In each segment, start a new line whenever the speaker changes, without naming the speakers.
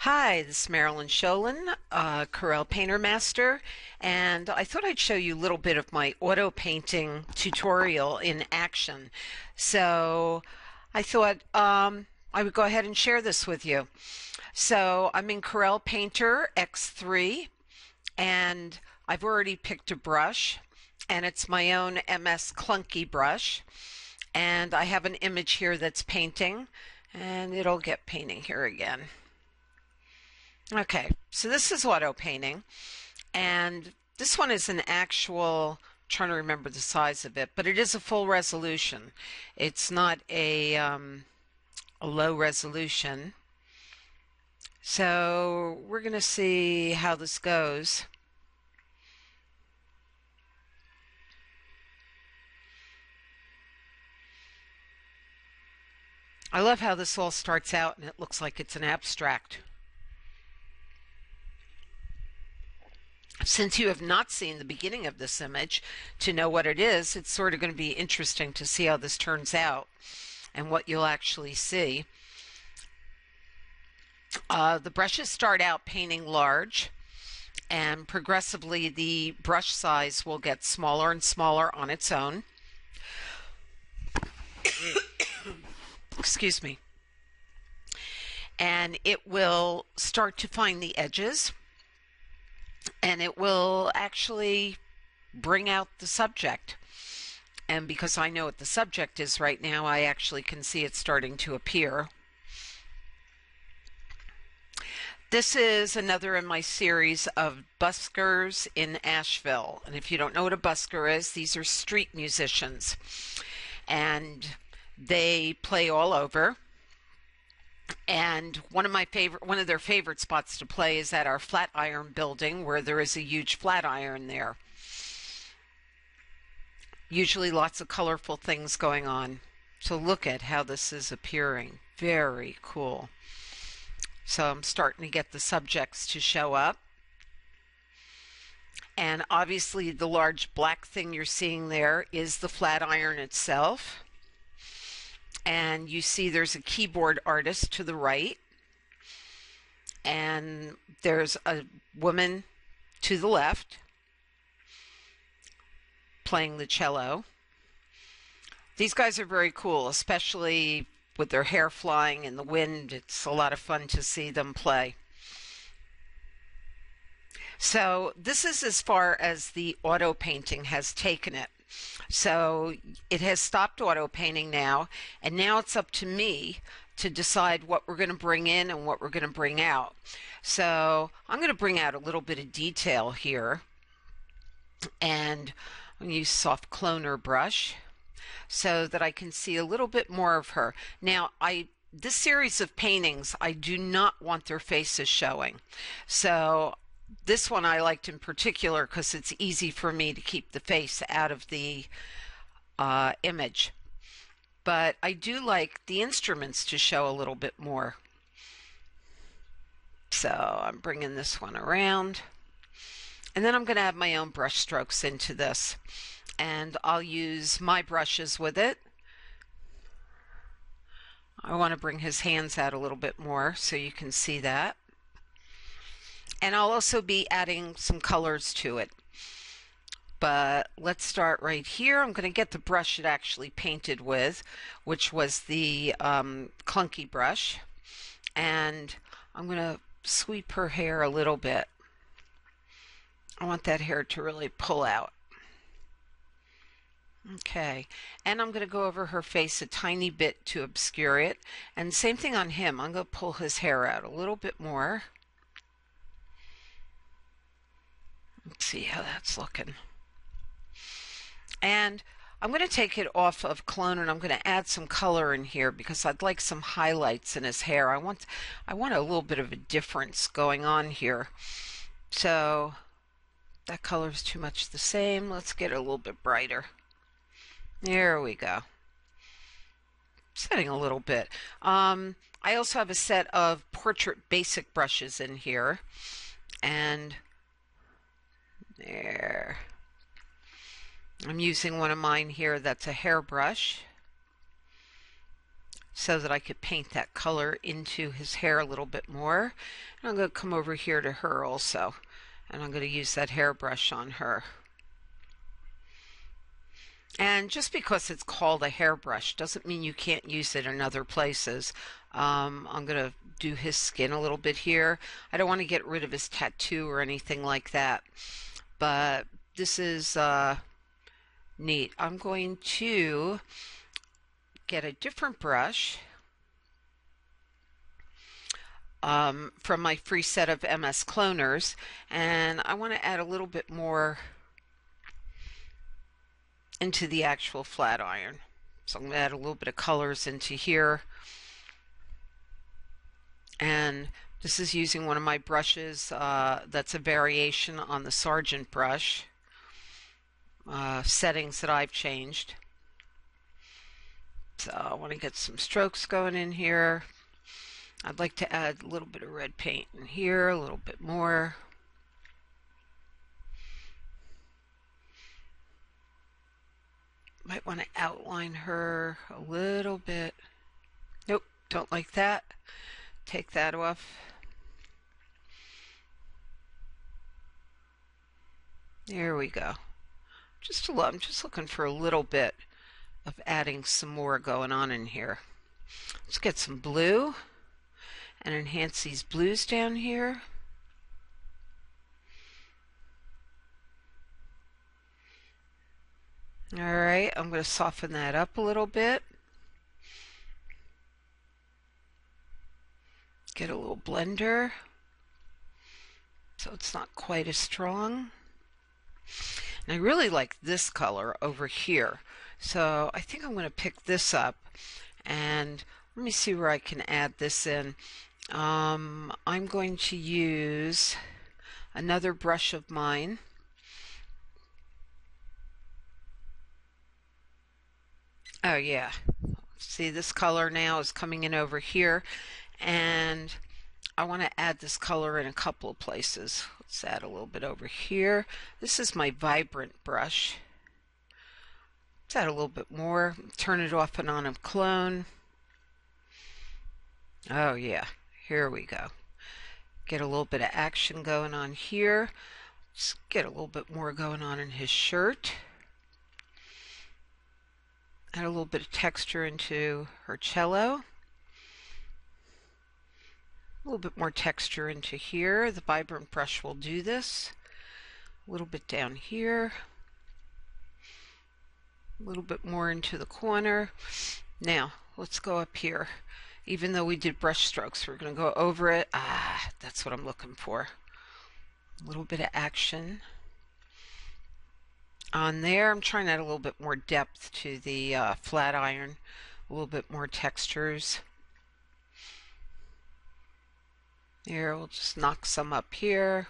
Hi, this is Marilyn Sholin, Corel Painter Master, and I thought I'd show you a little bit of my auto painting tutorial in action. So I thought I would go ahead and share this with you. So I'm in Corel Painter X3, and I've already picked a brush, and it's my own MS Clunky brush. And I have an image here that's painting, and it'll get painting here again. Okay, so this is auto painting, and this one is an actual, trying to remember the size of it, but it is a full resolution. It's not a low resolution. So we're going to see how this goes. I love how this all starts out and it looks like it's an abstract. Since you have not seen the beginning of this image to know what it is, it's sort of going to be interesting to see how this turns out and what you'll actually see. The brushes start out painting large, and progressively the brush size will get smaller and smaller on its own. Excuse me. And it will start to find the edges, and it will actually bring out the subject. And because I know what the subject is right now, I actually can see it starting to appear. This is another in my series of buskers in Asheville. And if you don't know what a busker is, these are street musicians. And they play all over. And one of their favorite spots to play is at our Flatiron building, where there is a huge Flatiron there. Usually lots of colorful things going on. So look at how this is appearing. Very cool. So I'm starting to get the subjects to show up. And obviously the large black thing you're seeing there is the Flatiron itself. And you see there's a keyboard artist to the right, and there's a woman to the left playing the cello. These guys are very cool, especially with their hair flying in the wind. It's a lot of fun to see them play. So this is as far as the auto painting has taken it. So it has stopped auto painting now, and now it's up to me to decide what we're going to bring in and what we're going to bring out. So I'm going to bring out a little bit of detail here, and I'm going to use soft cloner brush so that I can see a little bit more of her. Now this series of paintings, I do not want their faces showing. So this one I liked in particular because it's easy for me to keep the face out of the image. But I do like the instruments to show a little bit more. So I'm bringing this one around. And then I'm going to add my own brush strokes into this. And I'll use my brushes with it. I want to bring his hands out a little bit more so you can see that. And I'll also be adding some colors to it. But let's start right here. I'm going to get the brush it actually painted with, which was the clunky brush. And I'm going to sweep her hair a little bit. I want that hair to really pull out. Okay, and I'm going to go over her face a tiny bit to obscure it. And same thing on him. I'm going to pull his hair out a little bit more. Let's see how that's looking. And I'm going to take it off of clone, and I'm going to add some color in here because I'd like some highlights in his hair. I want a little bit of a difference going on here. So that color is too much the same. Let's get it a little bit brighter. There we go. Setting a little bit. I also have a set of portrait basic brushes in here, and there. I'm using one of mine here that's a hairbrush, so that I could paint that color into his hair a little bit more. And I'm going to come over here to her also, and I'm going to use that hairbrush on her. And just because it's called a hairbrush doesn't mean you can't use it in other places. I'm going to do his skin a little bit here. I don't want to get rid of his tattoo or anything like that, but this is neat. I'm going to get a different brush from my free set of MS cloners, and I want to add a little bit more into the actual flat iron. So I'm going to add a little bit of colors into here, and this is using one of my brushes that's a variation on the Sargent brush settings that I've changed. So I want to get some strokes going in here. I'd like to add a little bit of red paint in here, a little bit more. Might want to outline her a little bit. Nope, don't like that. Take that off. There we go. I'm just looking for a little bit of adding some more going on in here. Let's get some blue and enhance these blues down here. Alright, I'm going to soften that up a little bit. Get a little blender so it's not quite as strong. And I really like this color over here, so I think I'm going to pick this up, and let me see where I can add this in. I'm going to use another brush of mine. Oh yeah, see, this color now is coming in over here, and I want to add this color in a couple of places. Let's add a little bit over here. This is my vibrant brush. Let's add a little bit more. Turn it off and on a clone. Oh yeah, here we go. Get a little bit of action going on here. Let's get a little bit more going on in his shirt. Add a little bit of texture into her cello. A little bit more texture into here. The vibrant brush will do this. A little bit down here. A little bit more into the corner. Now, let's go up here. Even though we did brush strokes, we're going to go over it. That's what I'm looking for. A little bit of action on there. I'm trying to add a little bit more depth to the flat iron, a little bit more textures. Here, we'll just knock some up here.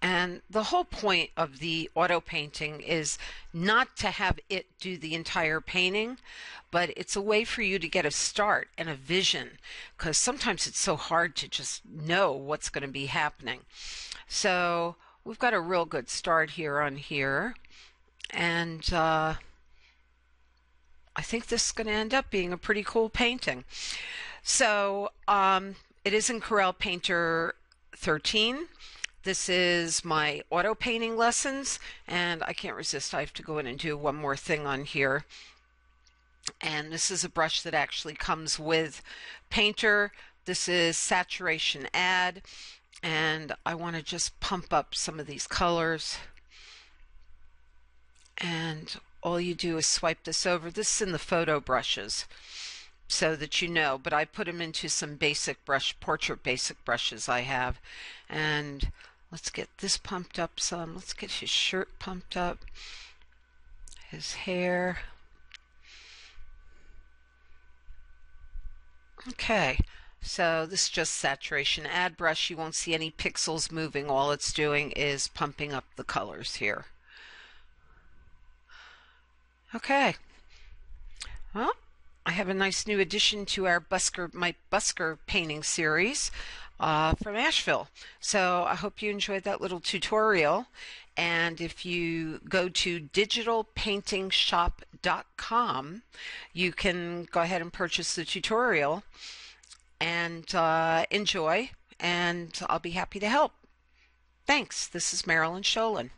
And the whole point of the auto painting is not to have it do the entire painting, but it's a way for you to get a start and a vision, because sometimes it's so hard to just know what's going to be happening. So we've got a real good start here on here, and I think this is going to end up being a pretty cool painting. So it is in Corel Painter 13. This is my auto painting lessons, and I can't resist. I have to go in and do one more thing on here. And this is a brush that actually comes with Painter. This is Saturation Add, and I want to just pump up some of these colors. And all you do is swipe this over. This is in the photo brushes, so that you know, but I put them into some basic brush, portrait basic brushes I have. And let's get this pumped up some. Let's get his shirt pumped up, his hair. Okay, so this is just Saturation Add brush. You won't see any pixels moving. All it's doing is pumping up the colors here. Okay, well, I have a nice new addition to our my busker painting series. from Asheville. So I hope you enjoyed that little tutorial. And if you go to digitalpaintingshop.com, you can go ahead and purchase the tutorial and enjoy, and I'll be happy to help. Thanks. This is Marilyn Sholin.